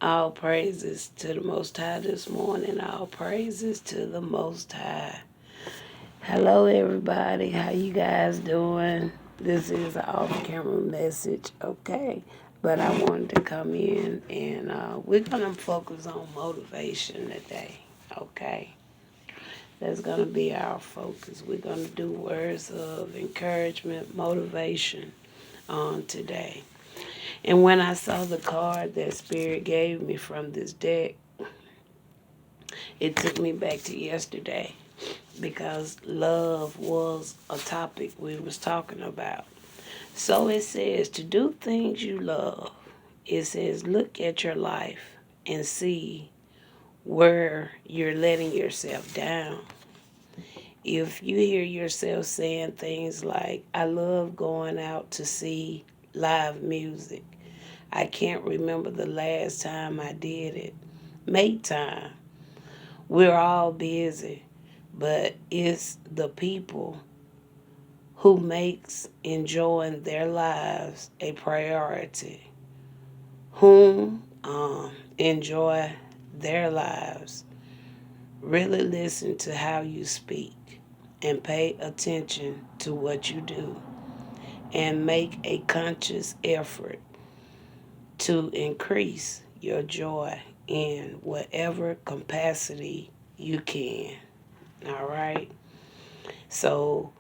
All praises to the Most High this morning. All praises to the Most High. Hello, everybody. How you guys doing? This is an off-camera message, okay? But I wanted to come in and we're gonna focus on motivation today, okay? That's gonna be our focus. We're gonna do words of encouragement, motivation on today. And when I saw the card that Spirit gave me from this deck, it took me back to yesterday because love was a topic we was talking about. So it says to do things you love. It says look at your life and see where you're letting yourself down. If you hear yourself saying things like, I love going out to see live music. I can't remember the last time I did it. Make time. We're all busy, but it's the people who makes enjoying their lives a priority, whom enjoy their lives. Really listen to how you speak and pay attention to what you do and make a conscious effort to increase your joy in whatever capacity you can. All right? So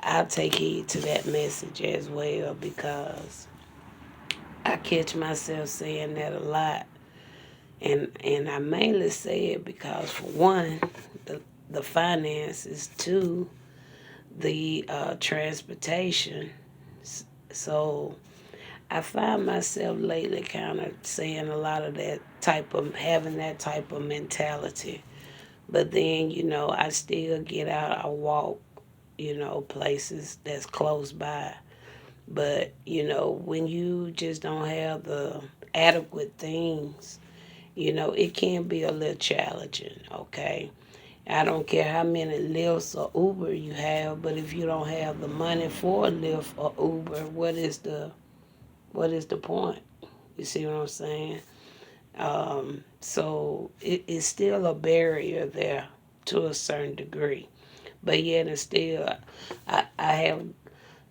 I'll take heed to that message as well because I catch myself saying that a lot. And I mainly say it because, for one, the finances, two, the transportation. So I find myself lately kind of saying a lot of that type of, having that type of mentality. But then, I still get out, I walk, places that's close by. But, when you just don't have the adequate things, it can be a little challenging, okay? I don't care how many Lyfts or Uber you have, but if you don't have the money for a Lyft or Uber, what is the point? You see what I'm saying? So it's still a barrier there to a certain degree. But yet and still, I have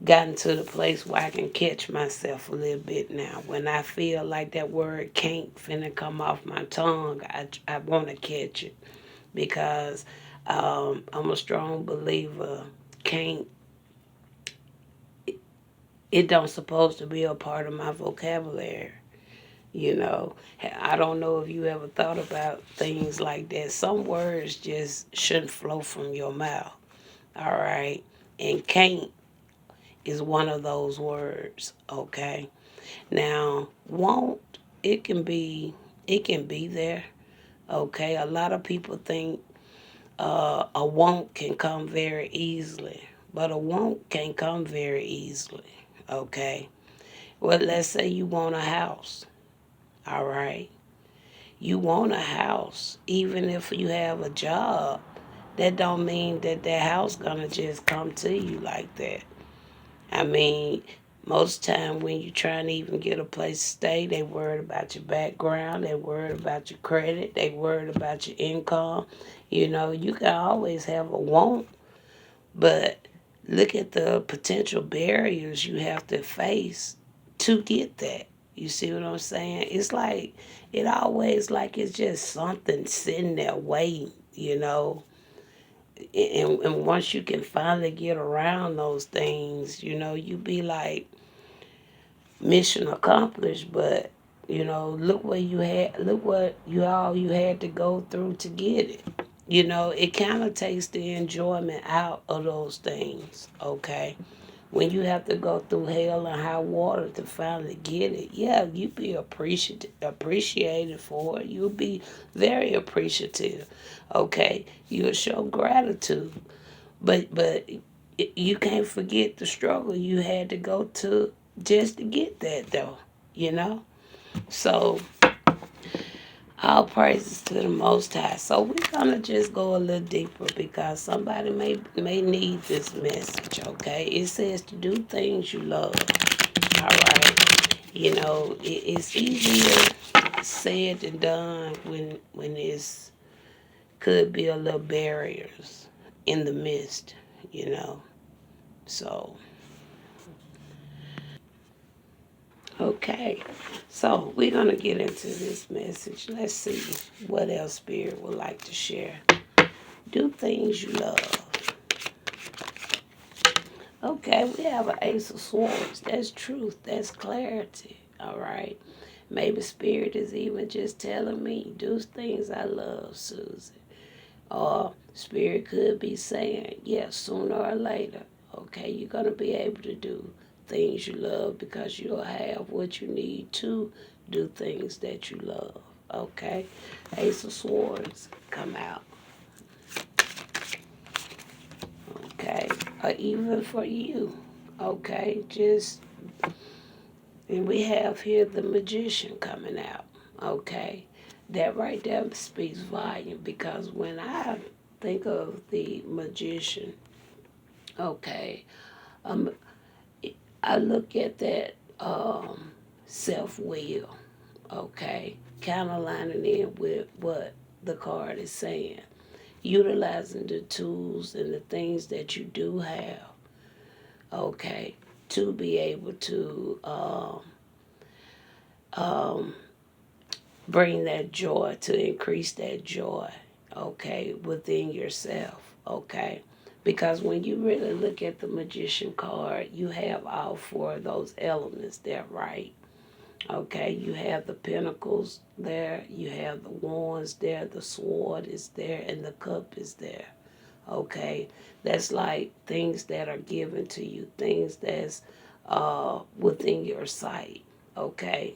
gotten to the place where I can catch myself a little bit now. When I feel like that word can't finna come off my tongue, I want to catch it because I'm a strong believer. Can't, it don't supposed to be a part of my vocabulary. I don't know if you ever thought about things like that. Some words just shouldn't flow from your mouth. All right. And can't is one of those words. Okay. Now, won't, it can be there. Okay. A lot of people think a won't can come very easily, but a won't can come very easily. Okay. Well, let's say you want a house. All right. You want a house, even if you have a job. That don't mean that house gonna just come to you like that. I mean, most time when you trying to even get a place to stay, they worried about your background, they worried about your credit, they worried about your income. You can always have a want, but look at the potential barriers you have to face to get that. You see what I'm saying? It's like it always like it's just something sitting there waiting. And once you can finally get around those things, you be like mission accomplished. But look what you had to go through to get it. It kind of takes the enjoyment out of those things. Okay, when you have to go through hell and high water to finally get it, yeah, you be appreciated for it. You'll be very appreciative. Okay, you'll show gratitude, but you can't forget the struggle you had to go to just to get that, though. You know, so all praises to the Most High. So we're gonna just go a little deeper because somebody may need this message. Okay, it says to do things you love. All right, it's easier said and done when it's could be a little barriers in the midst, you know. So okay. So we're gonna get into this message. Let's see what else Spirit would like to share. Do things you love. Okay, we have an Ace of Swords. That's truth. That's clarity. All right. Maybe Spirit is even just telling me, do things I love, Susie. Or Spirit could be saying, yes, sooner or later, okay, you're going to be able to do things you love because you'll have what you need to do things that you love. Okay? Ace of Swords come out. Okay? Or even for you. Okay? And we have here the Magician coming out. Okay? That right there speaks volume because when I think of the Magician, okay, um, I look at that self will, okay, kind of lining in with what the card is saying. Utilizing the tools and the things that you do have, okay, to be able to um, bring that joy, to increase that joy, okay, within yourself, okay. Because when you really look at the Magician card, you have all four of those elements there, right? Okay, you have the pentacles there, you have the wands there, the sword is there, and the cup is there. Okay, that's like things that are given to you, things that's within your sight. Okay,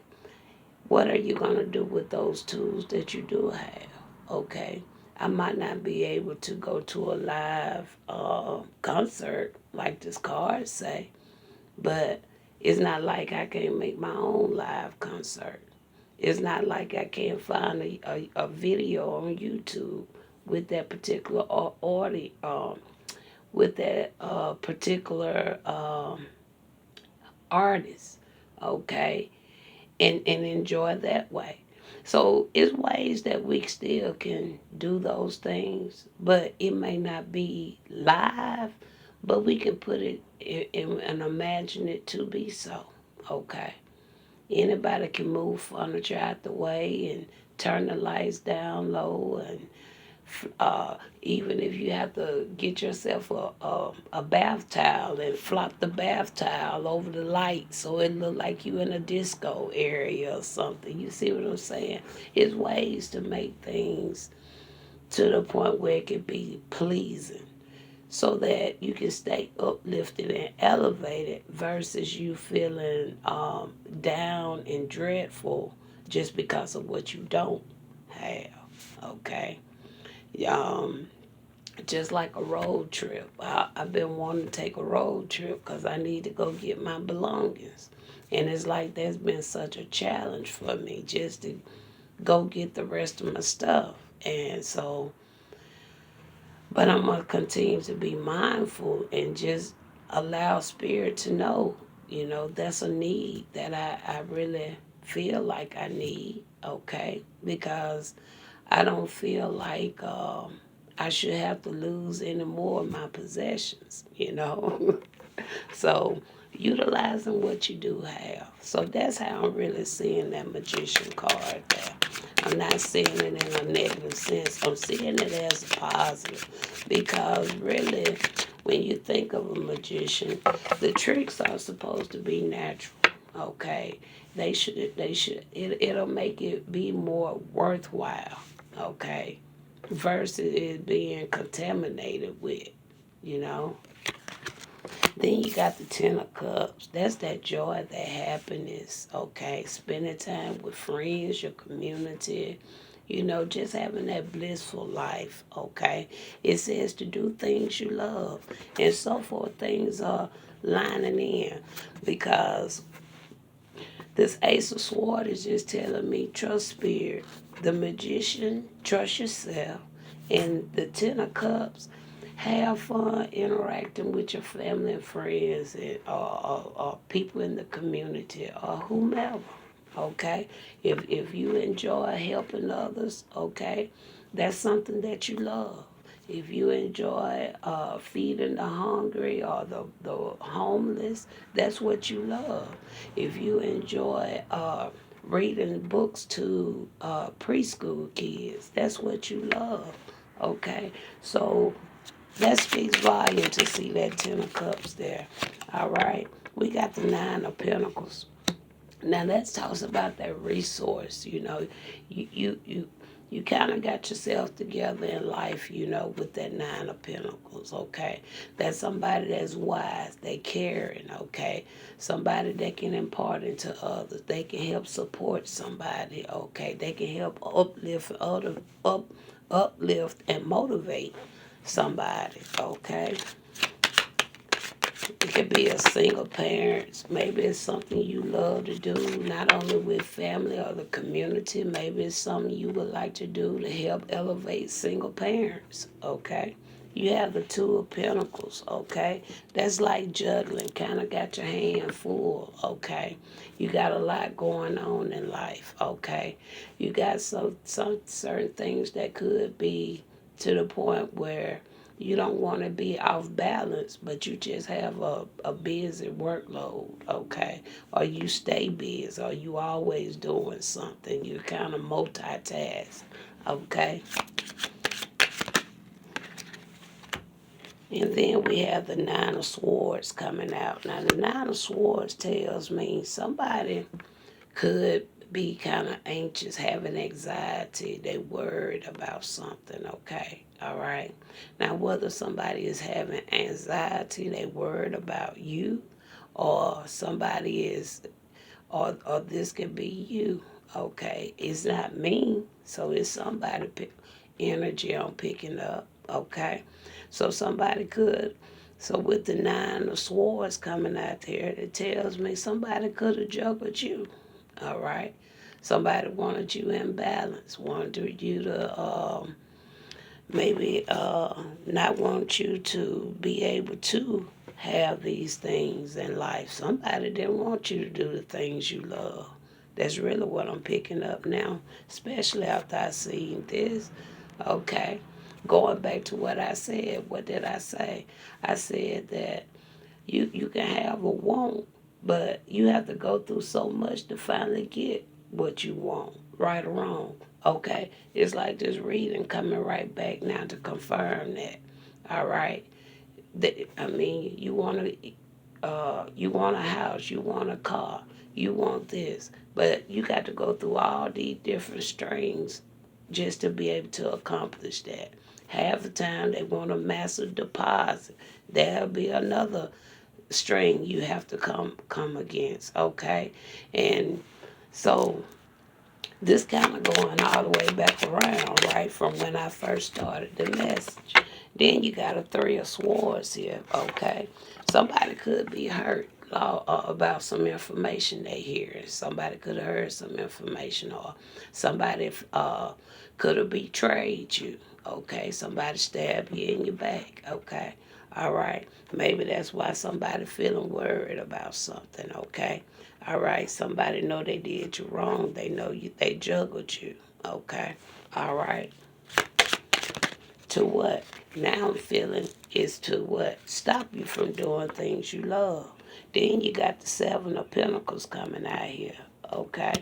what are you going to do with those tools that you do have? Okay, I might not be able to go to a live concert like this card say, but it's not like I can't make my own live concert. It's not like I can't find a video on YouTube with that particular audio, with that particular artist, okay, and enjoy that way. So it's ways that we still can do those things, but it may not be live, but we can put it in and imagine it to be so. Okay. Anybody can move furniture out the way and turn the lights down low, and even if you have to get yourself a bath towel and flop the bath towel over the light so it look like you in a disco area or something. You see what I'm saying? It's ways to make things to the point where it can be pleasing so that you can stay uplifted and elevated versus you feeling down and dreadful just because of what you don't have. Okay. Um, just like a road trip. I've been wanting to take a road trip because I need to go get my belongings. And it's like that's been such a challenge for me just to go get the rest of my stuff. And so, but I'm going to continue to be mindful and just allow Spirit to know, that's a need that I really feel like I need, okay? Because I don't feel like I should have to lose any more of my possessions. So utilizing what you do have. So that's how I'm really seeing that Magician card there. I'm not seeing it in a negative sense. I'm seeing it as a positive because really, when you think of a magician, the tricks are supposed to be natural. Okay, it'll make it be more worthwhile. Okay, versus it being contaminated with, you know. Then you got the Ten of Cups. That's that joy, that happiness, okay? Spending time with friends, your community, just having that blissful life, okay? It says to do things you love. And so forth, things are lining in because this Ace of Swords is just telling me trust Spirit. The Magician, trust yourself. And the Ten of Cups, have fun interacting with your family and friends and or people in the community or whomever. okay? If you enjoy helping others, okay, that's something that you love. If you enjoy feeding the hungry or the homeless, that's what you love. If you enjoy reading books to preschool kids, that's what you love, okay? So that speaks volume to see that Ten of Cups there. All right. We got the Nine of Pentacles. Now that talks about that resource. You kind of got yourself together in life, with that Nine of Pentacles, okay? That's somebody that's wise, they caring, okay? Somebody that can impart into others. They can help support somebody, okay? They can help uplift and motivate somebody, okay? It could be a single parent. Maybe it's something you love to do, not only with family or the community. Maybe it's something you would like to do to help elevate single parents, okay? You have the Two of Pentacles, okay? That's like juggling, kind of got your hand full, okay? You got a lot going on in life, okay? You got some certain things that could be to the point where you don't want to be off balance, but you just have a busy workload, okay? Or you stay busy, or you always doing something. You kind of multitask, okay? And then we have the Nine of Swords coming out. Now, the Nine of Swords tells me somebody could be kind of anxious, having anxiety. They worried about something, okay? All right. Now, whether somebody is having anxiety, they worried about you, or somebody is, or this could be you, okay? It's not me, so it's somebody energy I'm picking up, okay? So somebody could. So with the Nine of Swords coming out there, it tells me somebody could have juggled you, all right? Somebody wanted you in balance, wanted you to maybe not want you to be able to have these things in life. Somebody didn't want you to do the things you love. That's really what I'm picking up now, especially after I seen this. Okay. Going back to what I said, what did I say? I said that you can have a want, but you have to go through so much to finally get what you want, right or wrong. Okay, it's like this reading coming right back now to confirm that. All right, I mean, you want a house, you want a car, you want this, but you got to go through all these different strings just to be able to accomplish that. Half the time they want a massive deposit. There'll be another string you have to come against, okay? And so this kind of going all the way back around, right, from when I first started the message. Then you got a Three of Swords here, okay? Somebody could be hurt about some information they hear. Somebody could have heard some information, or somebody could have betrayed you, okay? Somebody stabbed you in your back, okay? All right. Maybe that's why somebody feeling worried about something, okay? All right. Somebody know they did you wrong. They know they juggled you, okay? All right. To what? Now I'm feeling is to what? Stop you from doing things you love. Then you got the Seven of Pentacles coming out here, okay?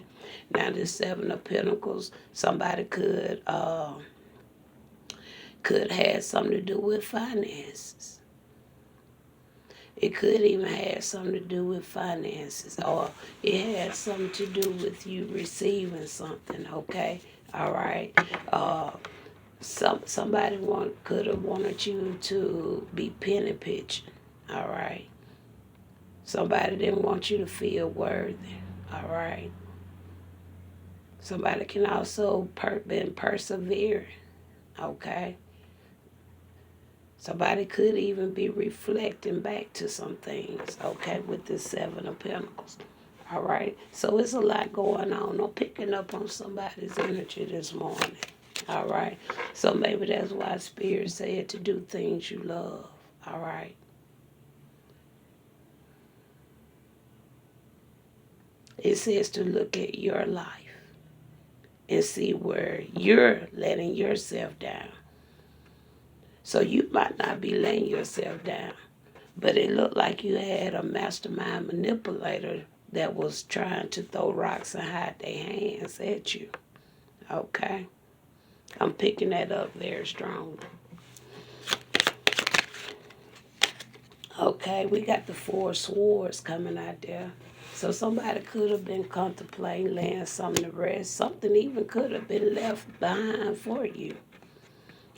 Now the Seven of Pentacles, somebody could have something to do with finances. It could even have something to do with finances, or it had something to do with you receiving something, okay? All right. Somebody could have wanted you to be penny pitching, all right? Somebody didn't want you to feel worthy, all right? Somebody can also been persevering, okay? Somebody could even be reflecting back to some things, okay, with this Seven of Pentacles. All right? So it's a lot going on. I'm picking up on somebody's energy this morning. All right? So maybe that's why Spirit said to do things you love. All right? It says to look at your life and see where you're letting yourself down. So you might not be letting yourself down, but it looked like you had a mastermind manipulator that was trying to throw rocks and hide their hands at you. Okay? I'm picking that up very strongly. Okay, we got the Four of Swords coming out there. So somebody could have been contemplating laying something to rest. Something even could have been left behind for you.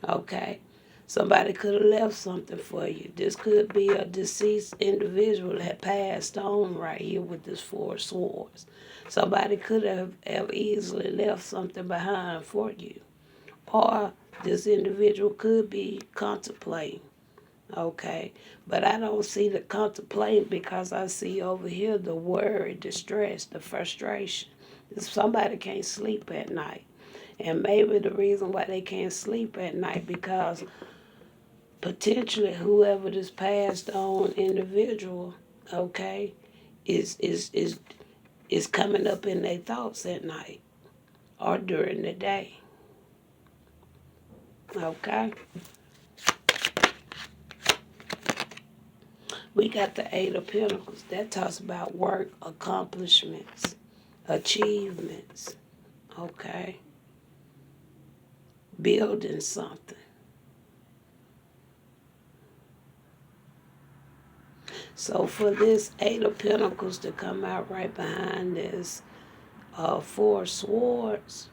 Okay? Somebody could have left something for you. This could be a deceased individual that passed on right here with this Four of Swords. Somebody could have easily left something behind for you. Or this individual could be contemplating. Okay, but I don't see the contemplating because I see over here the worry, the stress, the frustration. Somebody can't sleep at night. And maybe the reason why they can't sleep at night because potentially whoever this passed on individual, okay, is coming up in their thoughts at night or during the day. Okay? We got the Eight of Pentacles. That talks about work, accomplishments, achievements, okay? Building something. So for this Eight of Pentacles to come out right behind this Four of Swords,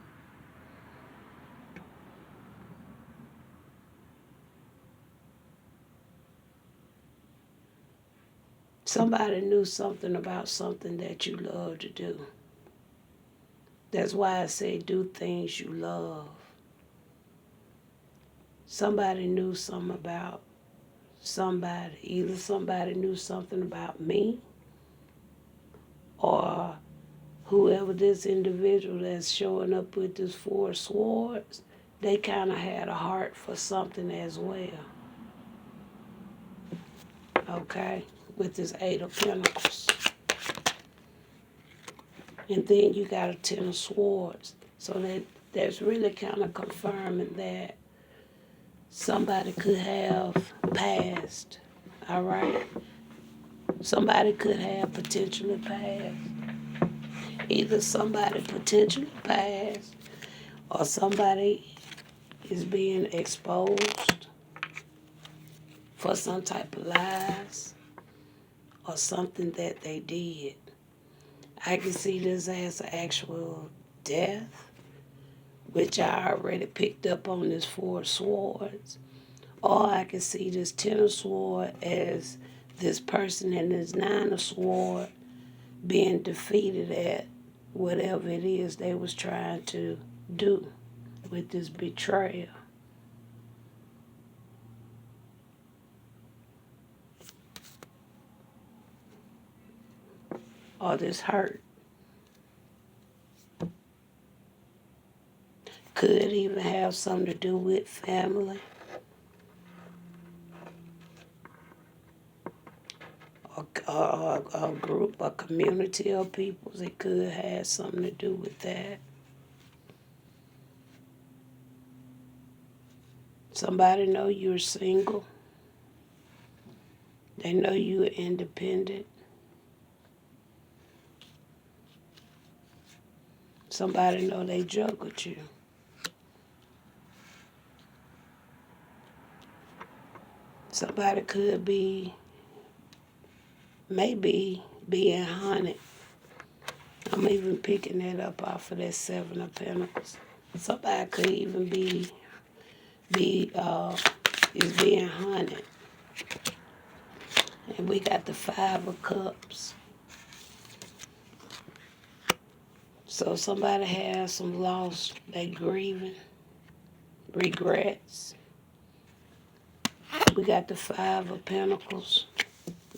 somebody knew something about something that you love to do. That's why I say do things you love. Somebody knew something about somebody. Either somebody knew something about me or whoever this individual that's showing up with this Four of Swords, they kind of had a heart for something as well. Okay? With this Eight of Pentacles. And then you got a Ten of Swords. So that's really kind of confirming that somebody could have passed. All right? Somebody could have potentially passed. Either somebody potentially passed or somebody is being exposed for some type of lies or something that they did. I can see this as an actual death, which I already picked up on this Four of Swords. Or I can see this Ten of Swords as this person and this Nine of Swords being defeated at whatever it is they was trying to do with this betrayal. Or this hurt. Could even have something to do with family. A group, a community of peoples. It could have something to do with that. Somebody know you're single. They know you're independent. Somebody know they juggled you. Somebody could be, maybe, being hunted. I'm even picking that up off of that Seven of Pentacles. Somebody could even is being hunted. And we got the Five of Cups. So somebody has some loss, they grieving, regrets. We got the Five of Pentacles,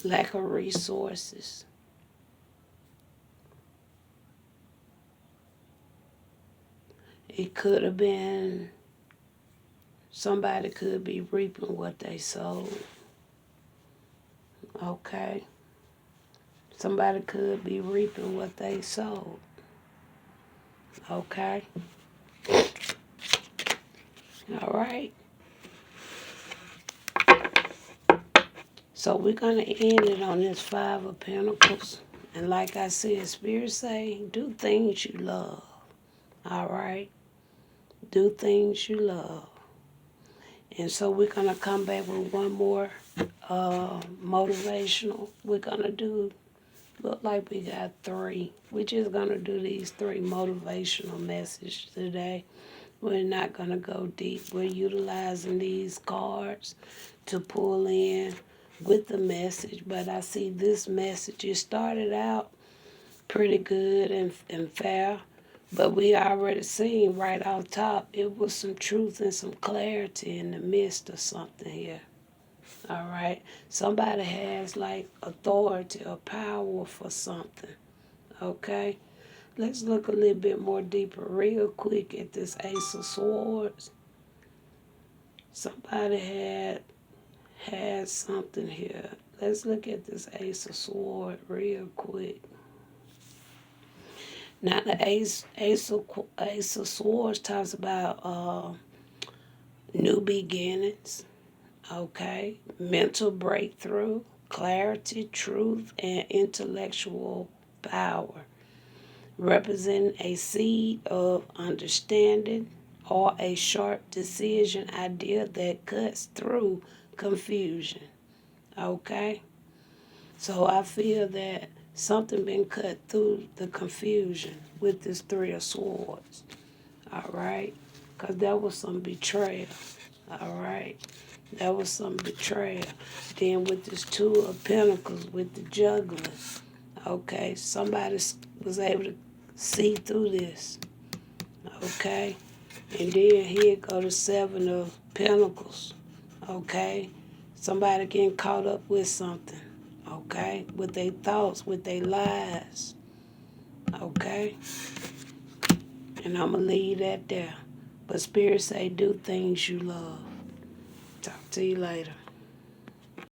lack of resources. It could have been, somebody could be reaping what they sowed. Okay. Somebody could be reaping what they sowed. Okay? All right. So we're going to end it on this Five of Pentacles. And like I said, Spirit say, do things you love. All right? Do things you love. And so we're going to come back with one more motivational. We're going to do, look like we got 3. We're just going to do these 3 motivational messages today. We're not going to go deep. We're utilizing these cards to pull in with the message. But I see this message, it started out pretty good and fair. But we already seen right off top, it was some truth and some clarity in the midst of something here. All right? Somebody has like authority or power for something. Okay? Let's look a little bit more deeper real quick at this Ace of Swords. Somebody had something here. Let's look at this Ace of Swords real quick. Now the Ace of Swords talks about new beginnings, okay, mental breakthrough, clarity, truth, and intellectual power, representing a seed of understanding or a sharp decision idea that cuts through confusion. Okay? So I feel that something been cut through the confusion with this 3 of Swords. All right? Because that was some betrayal. All right? That was some betrayal. Then with this 2 of Pentacles, with the juggling. Okay? Somebody was able to see through this. Okay? And then here go the 7 of Pentacles. Okay? Somebody getting caught up with something. Okay? With their thoughts, with their lies. Okay? And I'm going to leave that there. But Spirit say, do things you love. Talk to you later.